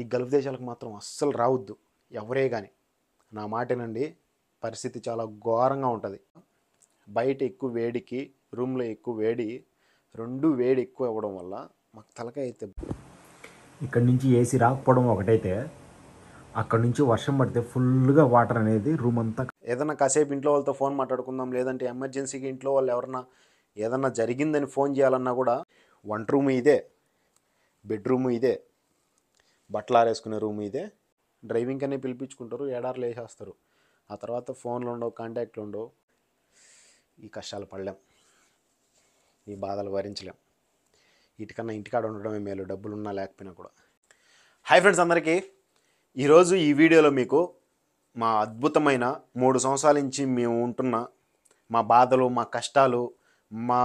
ఈ గల్ఫ్ దేశాలకు మాత్రం అస్సలు రావద్దు ఎవరే కానీ. నా మాటేనండి, పరిస్థితి చాలా ఘోరంగా ఉంటుంది. బయట ఎక్కువ వేడికి రూమ్లో ఎక్కువ వేడి, రెండు వేడి ఎక్కువ అవ్వడం వల్ల మాకు తలకాయ అయితే. ఇక్కడ నుంచి ఏసీ రాకపోవడం ఒకటైతే, అక్కడ నుంచి వర్షం పడితే ఫుల్గా వాటర్ అనేది రూమ్ అంతా. ఏదన్నా కాసేపు ఇంట్లో వాళ్ళతో ఫోన్ మాట్లాడుకుందాం, లేదంటే ఎమర్జెన్సీకి ఇంట్లో వాళ్ళు ఎవరన్నా ఏదన్నా జరిగిందని ఫోన్ చేయాలన్నా కూడా వంట రూమ్ ఇదే, బెడ్రూమ్ ఇదే, బట్టలు ఆరేసుకునే రూమ్ ఇదే, డ్రైవింగ్ అనే పిలిపించుకుంటారు, ఏడార్లు వేసేస్తారు. ఆ తర్వాత ఫోన్లు ఉండవు, కాంటాక్ట్లు ఉండవు. ఈ కష్టాలు పడలేం, ఈ బాధలు భరించలేం. వీటికన్నా ఇంటికాడ ఉండడమే మేలు, డబ్బులున్నా లేకపోయినా కూడా. హాయ్ ఫ్రెండ్స్ అందరికీ, ఈరోజు ఈ వీడియోలో మీకు మా అద్భుతమైన 3 సంవత్సరాల నుంచి మేము ఉంటున్న మా బాధలు, మా కష్టాలు, మా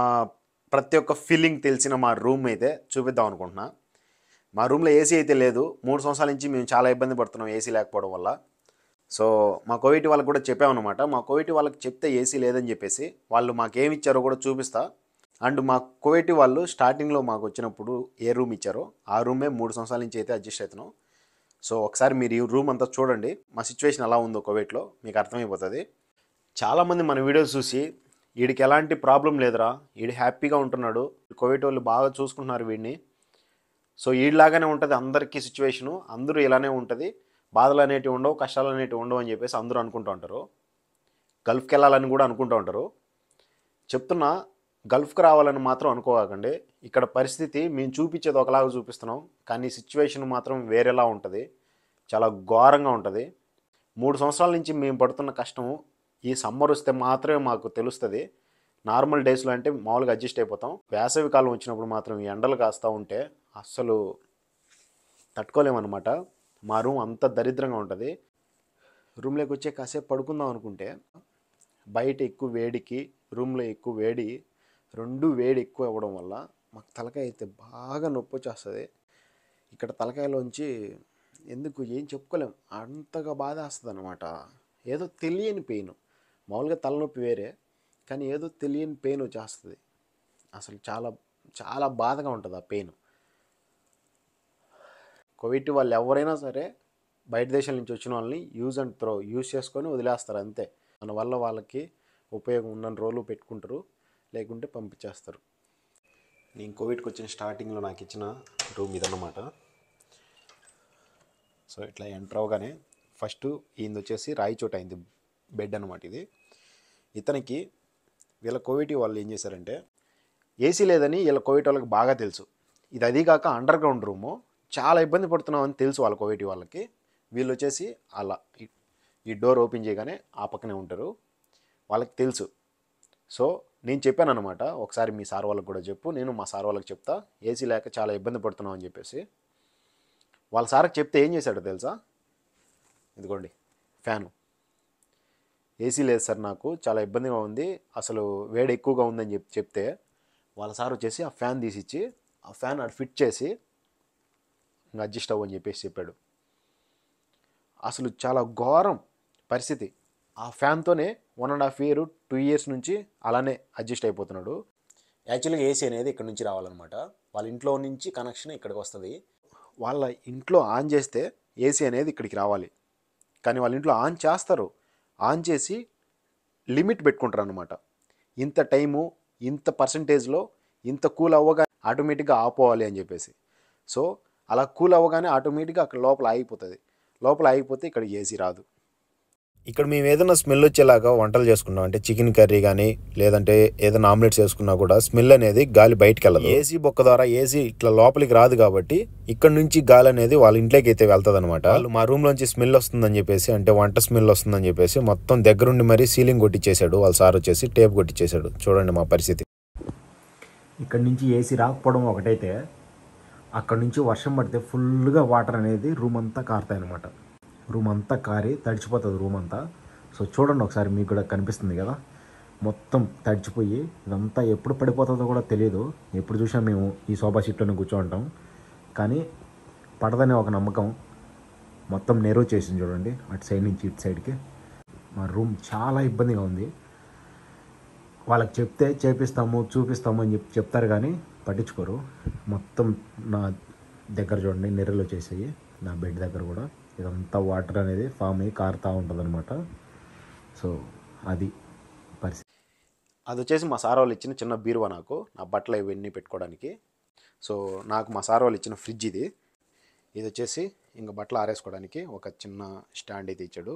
ప్రతి ఒక్క ఫీలింగ్ తెలిసిన మా రూమ్ అయితే చూపిద్దాం అనుకుంటున్నా. మా రూమ్లో ఏసీ అయితే లేదు. 3 సంవత్సరాల నుంచి మేము చాలా ఇబ్బంది పడుతున్నాం ఏసీ లేకపోవడం వల్ల. సో మా కోవిటీ వాళ్ళకి కూడా చెప్పామన్నమాట. మా కోవిటీ వాళ్ళకి చెప్తే ఏసీ లేదని చెప్పేసి వాళ్ళు మాకేమి ఇచ్చారో కూడా చూపిస్తా. అండ్ మా కోవిటీ వాళ్ళు స్టార్టింగ్లో మాకు వచ్చినప్పుడు ఏ రూమ్ ఇచ్చారో ఆ రూమే 3 సంవత్సరాల నుంచి అయితే అడ్జస్ట్ అవుతున్నాం. సో ఒకసారి మీరు ఈ రూమ్ అంతా చూడండి, మా సిచ్యువేషన్ ఎలా ఉందో కోవిడ్లో మీకు అర్థమైపోతుంది. చాలామంది మన వీడియోస్ చూసి వీడికి ఎలాంటి ప్రాబ్లం లేదురా, వీడు హ్యాపీగా ఉంటున్నాడు, కోవిడ్ వాళ్ళు బాగా చూసుకుంటున్నారు వీడిని, సో వీడిలాగానే ఉంటుంది అందరికీ సిచ్యువేషను, అందరూ ఇలానే ఉంటుంది, బాధలు అనేటివి ఉండవు, కష్టాలు అనేటివి ఉండవు అని చెప్పేసి అందరూ అనుకుంటూ ఉంటారు. గల్ఫ్కి వెళ్ళాలని కూడా అనుకుంటూ ఉంటారు. చెప్తున్నా, గల్ఫ్కి రావాలని మాత్రం అనుకోకండి. ఇక్కడ పరిస్థితి మేము చూపించేది ఒకలాగా చూపిస్తున్నాం, కానీ సిచ్యువేషన్ మాత్రం వేరేలా ఉంటుంది, చాలా ఘోరంగా ఉంటుంది. 3 సంవత్సరాల నుంచి మేము పడుతున్న కష్టం ఈ సమ్మర్ వస్తే మాత్రమే మాకు తెలుస్తుంది. నార్మల్ డేస్లో అంటే మామూలుగా అడ్జస్ట్ అయిపోతాం. వేసవి కాలం వచ్చినప్పుడు మాత్రం ఈ ఎండలు కాస్తూ ఉంటే అస్సలు తట్టుకోలేమన్నమాట. మా రూమ్ అంత దరిద్రంగా ఉంటుంది. రూమ్లోకి వచ్చే కాసేపు పడుకుందాం అనుకుంటే బయట ఎక్కువ వేడికి రూమ్లో ఎక్కువ వేడి, రెండు వేడి ఎక్కువ అవ్వడం వల్ల మాకు తలకాయ అయితే బాగా నొప్పి వచ్చేస్తుంది. ఇక్కడ తలకాయలోంచి ఎందుకు ఏం చెప్పుకోలేం, అంతగా బాధ వేస్తుంది అనమాట. ఏదో తెలియని పెయిన్, మామూలుగా తలనొప్పి వేరే, కానీ ఏదో తెలియని పెయిన్ వచ్చేస్తుంది. అసలు చాలా చాలా బాధగా ఉంటుంది ఆ పెయిన్. కోవిడ్ వాళ్ళు ఎవరైనా సరే బయట దేశాల నుంచి వచ్చిన వాళ్ళని యూజ్ అండ్ త్రో యూజ్ చేసుకొని వదిలేస్తారు అంతే. మన వల్ల వాళ్ళకి ఉపయోగం ఉన్న రోజులు పెట్టుకుంటారు, లేకుంటే పంపించేస్తారు. నేను కోవిడ్కి వచ్చిన స్టార్టింగ్లో నాకు ఇచ్చిన రూమ్ ఇదన్నమాట. సో ఇట్లా ఎంటర్ అవగానే ఫస్ట్ ఈయన వచ్చేసి రాయిచోట అయింది బెడ్ అనమాట. ఇది ఇతనికి వీళ్ళ కోవిడ్ వాళ్ళు ఏం చేశారంటే, ఏసీ లేదని వీళ్ళ కోవిడ్ వాళ్ళకి బాగా తెలుసు. ఇది అది కాక అండర్ గ్రౌండ్ రూము, చాలా ఇబ్బంది పడుతున్నామని తెలుసు వాళ్ళ కోవిడ్ వాళ్ళకి. వీళ్ళు వచ్చేసి అలా ఈ డోర్ ఓపెన్ చేయగానే ఆ పక్కనే ఉంటారు, వాళ్ళకి తెలుసు. సో నేను చెప్పాను అనమాట, ఒకసారి మీ సార్ వాళ్ళకి కూడా చెప్పు, నేను మా సార్ వాళ్ళకి చెప్తా, ఏసీ లేక చాలా ఇబ్బంది పడుతున్నాం అని చెప్పేసి. వాళ్ళ సార్కి చెప్తే ఏం చేశాడో తెలుసా? ఇదిగోండి ఫ్యాను. ఏసీ లేదు సార్, నాకు చాలా ఇబ్బందిగా ఉంది, అసలు వేడి ఎక్కువగా ఉందని చెప్తే వాళ్ళ సార్ వచ్చేసి ఆ ఫ్యాన్ తీసిచ్చి ఆ ఫ్యాన్ అటు ఫిట్ చేసి ఇంకా అడ్జస్ట్ అవ్వని చెప్పేసి చెప్పాడు. అసలు చాలా ఘోరం పరిస్థితి. ఆ ఫ్యాన్తోనే 1.5 year 2 years నుంచి అలానే అడ్జస్ట్ అయిపోతున్నాడు. యాక్చువల్గా ఏసీ అనేది ఇక్కడ నుంచి రావాలన్నమాట, వాళ్ళ ఇంట్లో నుంచి కనెక్షన్ ఇక్కడికి వస్తుంది. వాళ్ళ ఇంట్లో ఆన్ చేస్తే ఏసీ అనేది ఇక్కడికి రావాలి, కానీ వాళ్ళ ఇంట్లో ఆన్ చేస్తారు, ఆన్ చేసి లిమిట్ పెట్టుకుంటారు అనమాట. ఇంత టైము, ఇంత పర్సంటేజ్లో ఇంత కూల్ అవ్వగానే ఆటోమేటిక్గా ఆపోవాలి అని చెప్పేసి. సో అలా కూల్ అవ్వగానే ఆటోమేటిక్గా అక్కడ లోపల ఆగిపోతుంది. లోపల ఆగిపోతే ఇక్కడ ఏసీ రాదు. ఇక్కడ మేము ఏదైనా స్మెల్ వచ్చేలాగా వంటలు చేసుకున్నాం అంటే చికెన్ కర్రీ కానీ లేదంటే ఏదైనా ఆమ్లెట్స్ వేసుకున్నా కూడా స్మెల్ అనేది గాలి బయటకు వెళ్ళదు. ఏసీ బొక్క ద్వారా ఏసీ ఇట్లా లోపలికి రాదు కాబట్టి ఇక్కడ నుంచి గాలి అనేది వాళ్ళ ఇంట్లోకి అయితే వెళ్తుంది అనమాట. వాళ్ళు మా రూమ్ లోంచి స్మెల్ వస్తుందని చెప్పేసి, అంటే వంట స్మెల్ వస్తుందని చెప్పేసి మొత్తం దగ్గరుండి మరీ సీలింగ్ కొట్టించేశాడు. వాళ్ళ సార్ వచ్చేసి టేప్ కొట్టించేశాడు. చూడండి మా పరిస్థితి. ఇక్కడ నుంచి ఏసీ రాకపోవడం ఒకటైతే, అక్కడ నుంచి వర్షం పడితే ఫుల్గా వాటర్ అనేది రూమ్ అంతా కారుతాయి అనమాట. రూమ్ అంతా కారి తడిచిపోతుంది రూమ్ అంతా. సో చూడండి ఒకసారి, మీకు కూడా కనిపిస్తుంది కదా, మొత్తం తడిచిపోయి ఇదంతా ఎప్పుడు పడిపోతుందో కూడా తెలియదు. ఎప్పుడు చూసినా మేము ఈ సోఫా సీట్లోనే కూర్చోంటాం, కానీ పడదనే ఒక నమ్మకం. మొత్తం నెరో చేసింది చూడండి, అటు సైడ్ నుంచి ఇటు సైడ్కి. మా రూమ్ చాలా ఇబ్బందిగా ఉంది. వాళ్ళకి చెప్తే చేపిస్తాము చూపిస్తాము అని చెప్తారు, కానీ పట్టించుకోరు. మొత్తం నా దగ్గర చూడండి నెర్రలు వచ్చేసాయి. నా బెడ్ దగ్గర కూడా ఇదంతా వాటర్ అనేది ఫామ్ అయ్యి కారుతూ ఉంటుంది అనమాట. సో అది పరిస్థితి. అది వచ్చేసి మా సార్ వాళ్ళు ఇచ్చిన చిన్న బీరువా, నాకు నా బట్టలు ఇవన్నీ పెట్టుకోవడానికి. సో నాకు మా సార్ వాళ్ళు ఇచ్చిన ఫ్రిడ్జ్ ఇది. ఇది వచ్చేసి ఇంకా బట్టలు ఆరేసుకోవడానికి ఒక చిన్న స్టాండ్ అయితే ఇచ్చాడు.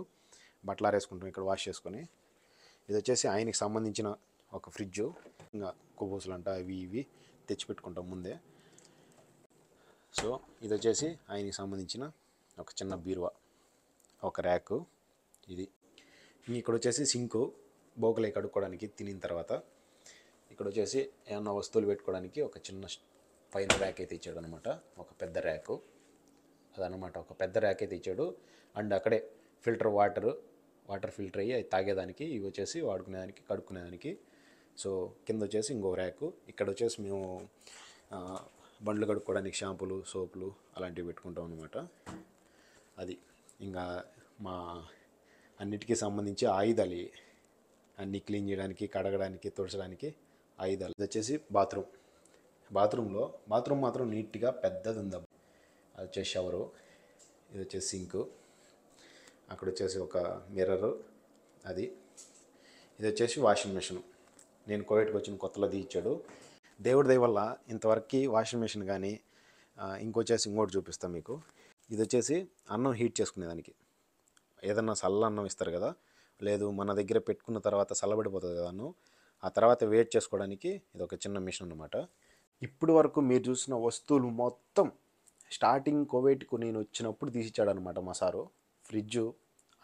బట్టలు ఆరేసుకుంటాం ఇక్కడ వాష్ చేసుకొని. ఇది వచ్చేసి ఆయనకి సంబంధించిన ఒక ఫ్రిడ్జు. ఇంకా కుబూసులు అంట అవి ఇవి తెచ్చిపెట్టుకుంటాం ముందే. సో ఇది వచ్చేసి ఆయనకి సంబంధించిన ఒక చిన్న బీరువా, ఒక ర్యాకు ఇది. ఇక్కడ వచ్చేసి సింకు, బోకలే కడుక్కోవడానికి తినిన తర్వాత. ఇక్కడ వచ్చేసి ఏమన్నా వస్తువులు పెట్టుకోవడానికి ఒక చిన్న పైన ర్యాక్ అయితే ఇచ్చాడు అనమాట, ఒక పెద్ద ర్యాకు అదనమాట. ఒక పెద్ద ర్యాక్ అయితే ఇచ్చాడు. అండ్ అక్కడే ఫిల్టర్ వాటర్ ఫిల్టర్ అయ్యి అది తాగేదానికి, ఇవి వచ్చేసి వాడుకునేదానికి, కడుక్కునేదానికి. సో కింద వచ్చేసి ఇంకో ర్యాకు. ఇక్కడ వచ్చేసి మేము బండ్లు కడుక్కోవడానికి షాంపూలు, సోపులు అలాంటివి పెట్టుకుంటాం అనమాట. అది ఇంకా మా అన్నిటికీ సంబంధించి ఆయుధాలు, అన్నీ క్లీన్ చేయడానికి, కడగడానికి, తుడచడానికి ఆయుధాలు. ఇది వచ్చేసి బాత్రూమ్ మాత్రం నీట్గా పెద్దది ఉంది. అది వచ్చేసి షవరు, ఇది వచ్చేసి సింకు, అక్కడ వచ్చేసి ఒక మిర్రరు అది. ఇది వచ్చేసి వాషింగ్ మెషిన్, నేను కోవిడ్కి వచ్చిన కొత్తలో ఇచ్చాడు. దేవుడి దయ వల్ల ఇంతవరకు వాషింగ్ మెషిన్ కానీ. ఇంకొచ్చేసి ఇంకోటి చూపిస్తాను మీకు. ఇది వచ్చేసి అన్నం హీట్ చేసుకునేదానికి, ఏదన్నా చల్ల అన్నం ఇస్తారు కదా, లేదు మన దగ్గర పెట్టుకున్న తర్వాత చల్లబడిపోతుంది కదా అన్నం, ఆ తర్వాత వేట్ చేసుకోవడానికి ఇది ఒక చిన్న మిషన్ అనమాట. ఇప్పుడు వరకు మీరు చూసిన వస్తువులు మొత్తం స్టార్టింగ్ కోవిడ్కు నేను వచ్చినప్పుడు తీసిచ్చాడు అనమాట మా సారు. ఫ్రిడ్జు,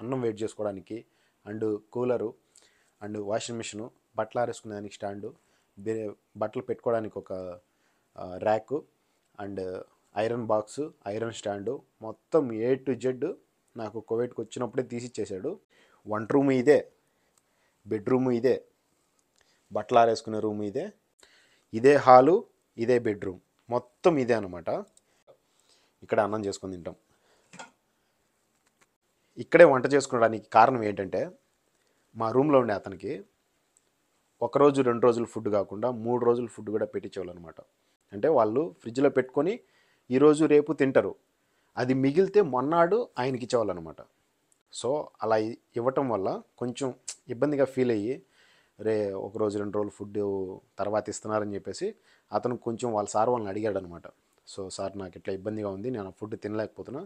అన్నం వేట్ చేసుకోవడానికి, and cooler, and washing machine, బట్టలు ఆరేసుకునేదానికి స్టాండు, బట్టలు పెట్టుకోవడానికి ఒక rack, and iron box, iron stand, మొత్తం A to Z నాకు కోవిడ్కి వచ్చినప్పుడే తీసిచ్చేసాడు. వంట రూమ్ ఇదే, బెడ్రూము ఇదే, బట్టలు ఆరేసుకునే రూమ్ ఇదే, ఇదే హాలు, ఇదే బెడ్రూమ్, మొత్తం ఇదే అనమాట. ఇక్కడ అన్నం చేసుకొని తింటాం. ఇక్కడే వంట చేసుకోవడానికి కారణం ఏంటంటే, మా రూమ్లో ఉండే అతనికి ఒకరోజు 2 రోజులు ఫుడ్ కాకుండా 3 రోజులు ఫుడ్ కూడా పెట్టించేవాళ్ళు అనమాట. అంటే వాళ్ళు ఫ్రిడ్జ్లో పెట్టుకొని ఈరోజు రేపు తింటారు, అది మిగిలితే మొన్నాడు ఆయనకి ఇచ్చేవాళ్ళు అనమాట. సో అలా ఇవ్వటం వల్ల కొంచెం ఇబ్బందిగా ఫీల్ అయ్యి, ఒకరోజు 2 రోజులు ఫుడ్ తర్వాత ఇస్తున్నారని చెప్పేసి అతను కొంచెం వాళ్ళ సార్ వాళ్ళని అడిగాడు అనమాట. సో సార్ నాకు ఇట్లా ఇబ్బందిగా ఉంది, నేను ఫుడ్ తినలేకపోతున్నా,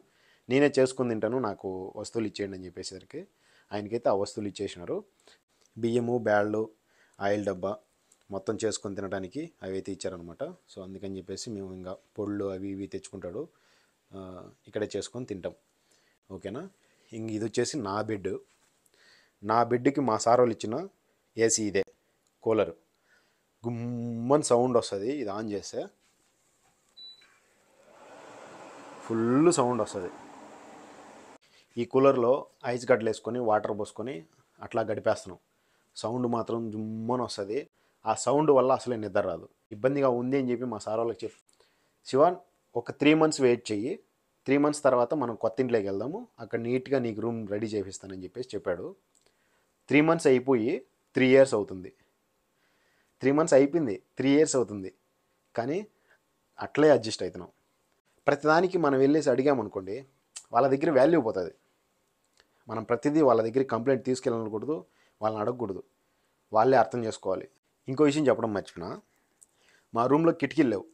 నేనే చేసుకుని తింటాను, నాకు వస్తువులు ఇచ్చేయండి అని చెప్పేసరికి ఆయనకైతే ఆ వస్తువులు ఇచ్చేసినారు. బియ్యము, బ్యాళ్ళు, ఆయిల్ డబ్బా మొత్తం చేసుకొని తినడానికి అవి అయితే ఇచ్చారనమాట. సో అందుకని చెప్పేసి మేము ఇంకా పొళ్ళు అవి ఇవి తెచ్చుకుంటాడు, ఇక్కడే చేసుకొని తింటాం. ఓకేనా. ఇంక ఇది వచ్చేసి నా బెడ్కి మా సార్ వాళ్ళు ఇచ్చిన ఏసీ ఇదే, కూలరు. గుమ్మని సౌండ్ వస్తుంది, ఇది ఆన్ చేస్తే ఫుల్ సౌండ్ వస్తుంది. ఈ కూలర్లో ఐస్ గడ్డలు వేసుకొని వాటర్ పోసుకొని అట్లా గడిపేస్తున్నాం. సౌండ్ మాత్రం జుమ్మని వస్తుంది. ఆ సౌండ్ వల్ల అసలే నిద్ర రాదు. ఇబ్బందిగా ఉంది అని చెప్పి మా సార్ వాళ్ళకి శివాన్ ఒక 3 months వెయిట్ చెయ్యి, 3 months తర్వాత మనం కొత్త ఇంట్లోకి వెళ్దాము, అక్కడ నీట్గా నీకు రూమ్ రెడీ చేపిస్తానని చెప్పేసి చెప్పాడు. 3 months అయిపోయి 3 years అవుతుంది. 3 months అయిపోయింది, 3 years అవుతుంది. కానీ అట్లే అడ్జస్ట్ అవుతున్నాం. ప్రతిదానికి మనం వెళ్ళేసి అడిగామనుకోండి, వాళ్ళ దగ్గర వాల్యూ పోతుంది. మనం ప్రతిదీ వాళ్ళ దగ్గర కంప్లైంట్ తీసుకెళ్ళకూడదు, వాళ్ళని అడగకూడదు, వాళ్ళే అర్థం చేసుకోవాలి. ఇంకో విషయం చెప్పడం మర్చిపోయినా, మా రూమ్లో కిటికీలు లేవు.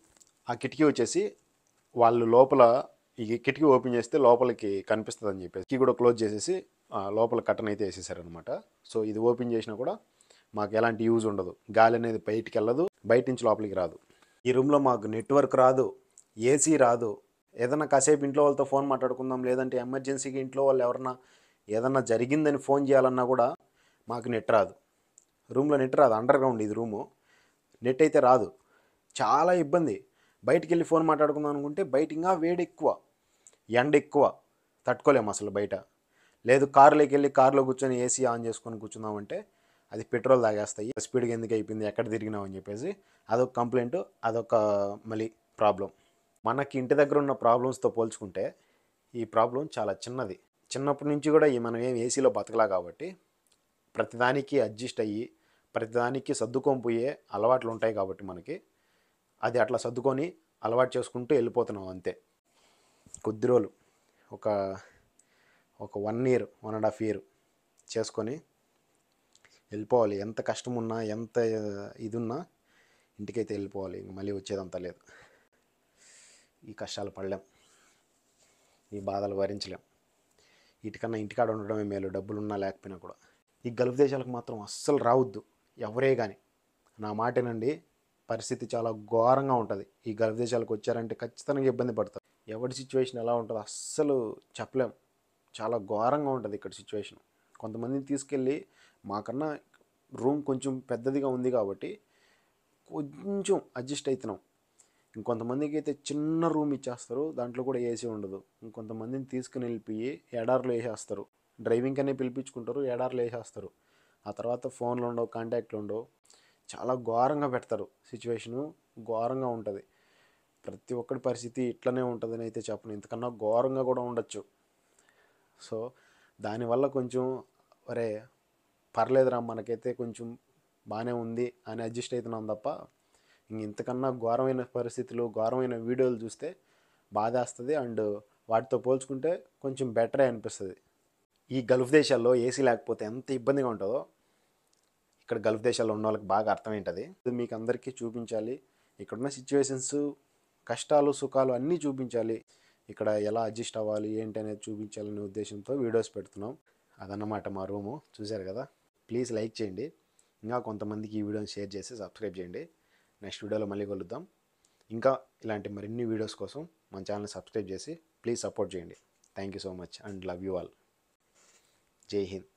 ఆ కిటికీ వచ్చేసి వాళ్ళు లోపల, ఈ కిటికీ ఓపెన్ చేస్తే లోపలికి కనిపిస్తుంది అని చెప్పేసి కిటికీ కూడా క్లోజ్ చేసేసి లోపల కట్టన్ అయితే వేసేసారనమాట. సో ఇది ఓపెన్ చేసినా కూడా మాకు ఎలాంటి యూజ్ ఉండదు, గాలి అనేది బయటికి వెళ్ళదు, బయట నుంచి లోపలికి రాదు. ఈ రూమ్లో మాకు నెట్వర్క్ రాదు, ఏసీ రాదు. ఏదన్నా కాసేపు ఇంట్లో వాళ్ళతో ఫోన్ మాట్లాడుకుందాం, లేదంటే ఎమర్జెన్సీకి ఇంట్లో వాళ్ళు ఎవరన్నా ఏదన్నా జరిగిందని ఫోన్ చేయాలన్నా కూడా మాకు నెట్ రాదు. రూమ్లో నెట్ రాదు, అండర్ గ్రౌండ్ ఇది రూము, నెట్ అయితే రాదు. చాలా ఇబ్బంది. బయటికి వెళ్ళి ఫోన్ మాట్లాడుకుందాం అనుకుంటే బయట ఇంకా వేడి ఎక్కువ, ఎండ ఎక్కువ, తట్టుకోలేము అసలు బయట. లేదు కారులోకి వెళ్ళి కారులో కూర్చొని ఏసీ ఆన్ చేసుకొని కూర్చుందామంటే అది పెట్రోల్ తాగేస్తాయి, స్పీడ్గా ఎందుకు అయిపోయింది, ఎక్కడ తిరిగినావు అని చెప్పేసి అదొక కంప్లైంట్, అదొక మళ్ళీ ప్రాబ్లం. మనకి ఇంటి దగ్గర ఉన్న ప్రాబ్లమ్స్తో పోల్చుకుంటే ఈ ప్రాబ్లం చాలా చిన్నది. చిన్నప్పటి నుంచి కూడా మనం ఏం ఏసీలో బతకలా కాబట్టి ప్రతిదానికి అడ్జస్ట్ అయ్యి ప్రతిదానికి సర్దుకొని పోయే అలవాట్లు ఉంటాయి కాబట్టి మనకి అది అట్లా సర్దుకొని అలవాటు చేసుకుంటూ వెళ్ళిపోతున్నాం అంతే. కొద్ది రోజులు ఒక ఒక 1 ఇయర్ 1.5 ఇయర్ చేసుకొని వెళ్ళిపోవాలి. ఎంత కష్టం ఉన్నా ఎంత ఇది ఉన్నా ఇంటికైతే వెళ్ళిపోవాలి. ఇంక మళ్ళీ వచ్చేదంతా లేదు. ఈ కష్టాలు పడలేం, ఈ బాధలు భరించలేం. వీటికన్నా ఇంటికాడ ఉండడమే మేలు, డబ్బులున్నా లేకపోయినా కూడా. ఈ గల్ఫ్ దేశాలకు మాత్రం అస్సలు రావద్దు ఎవరే కానీ. నా మాటేనండి, పరిస్థితి చాలా ఘోరంగా ఉంటుంది. ఈ గల్ఫ్ దేశాలకు వచ్చారంటే ఖచ్చితంగా ఇబ్బంది పడతారు. ఎవరి సిచ్యువేషన్ ఎలా ఉంటుందో అస్సలు చెప్పలేం. చాలా ఘోరంగా ఉంటుంది ఇక్కడ సిచ్యువేషన్. కొంతమందిని తీసుకెళ్ళి, మాకన్నా రూమ్ కొంచెం పెద్దదిగా ఉంది కాబట్టి కొంచెం అడ్జస్ట్ అవుతున్నాం. ఇంకొంతమందికి అయితే చిన్న రూమ్ ఇచ్చేస్తారు, దాంట్లో కూడా ఏసీ ఉండదు. ఇంకొంతమందిని తీసుకుని వెళ్ళిపోయి ఎడార్లో వేసేస్తారు. డ్రైవింగ్ అనే పిలిపించుకుంటారు, ఎడార్లో వేసేస్తారు. ఆ తర్వాత ఫోన్లు ఉండవు, కాంటాక్ట్లు ఉండవు. చాలా ఘోరంగా పెడతారు. సిచ్యువేషను ఘోరంగా ఉంటుంది. ప్రతి ఒక్కడి పరిస్థితి ఇట్లనే ఉంటుందని అయితే చెప్పను, ఇంతకన్నా ఘోరంగా కూడా ఉండొచ్చు. సో దానివల్ల కొంచెం ఒరే పర్లేదురా మనకైతే కొంచెం బాగానే ఉంది అని అడ్జస్ట్ అవుతున్నాం తప్ప, ఇంతకన్నా ఘోరమైన పరిస్థితులు, ఘోరమైన వీడియోలు చూస్తే బాధేస్తుంది. అండ్ వాటితో పోల్చుకుంటే కొంచెం బెటరే అనిపిస్తుంది. ఈ గల్ఫ్ దేశాల్లో ఏసీ లేకపోతే ఎంత ఇబ్బందిగా ఉంటుందో ఇక్కడ గల్ఫ్ దేశాల్లో ఉన్న వాళ్ళకి బాగా అర్థమైంటుంది. ఇది మీకు అందరికీ చూపించాలి. ఇక్కడున్న సిచ్యువేషన్స్, కష్టాలు సుఖాలు అన్నీ చూపించాలి. ఇక్కడ ఎలా అడ్జస్ట్ అవ్వాలి ఏంటి అనేది చూపించాలనే ఉద్దేశంతో వీడియోస్ పెడుతున్నాం. అదన్నమాట మా రూము. చూశారు కదా. ప్లీజ్ లైక్ చేయండి, ఇంకా కొంతమందికి ఈ వీడియోని షేర్ చేసి సబ్స్క్రైబ్ చేయండి. నెక్స్ట్ వీడియోలో మళ్ళీ కలుద్దాం. ఇంకా ఇలాంటి మరిన్ని వీడియోస్ కోసం మన ఛానల్ని సబ్స్క్రైబ్ చేసి ప్లీజ్ సపోర్ట్ చేయండి. Thank you so much and love you all. జై హింద్.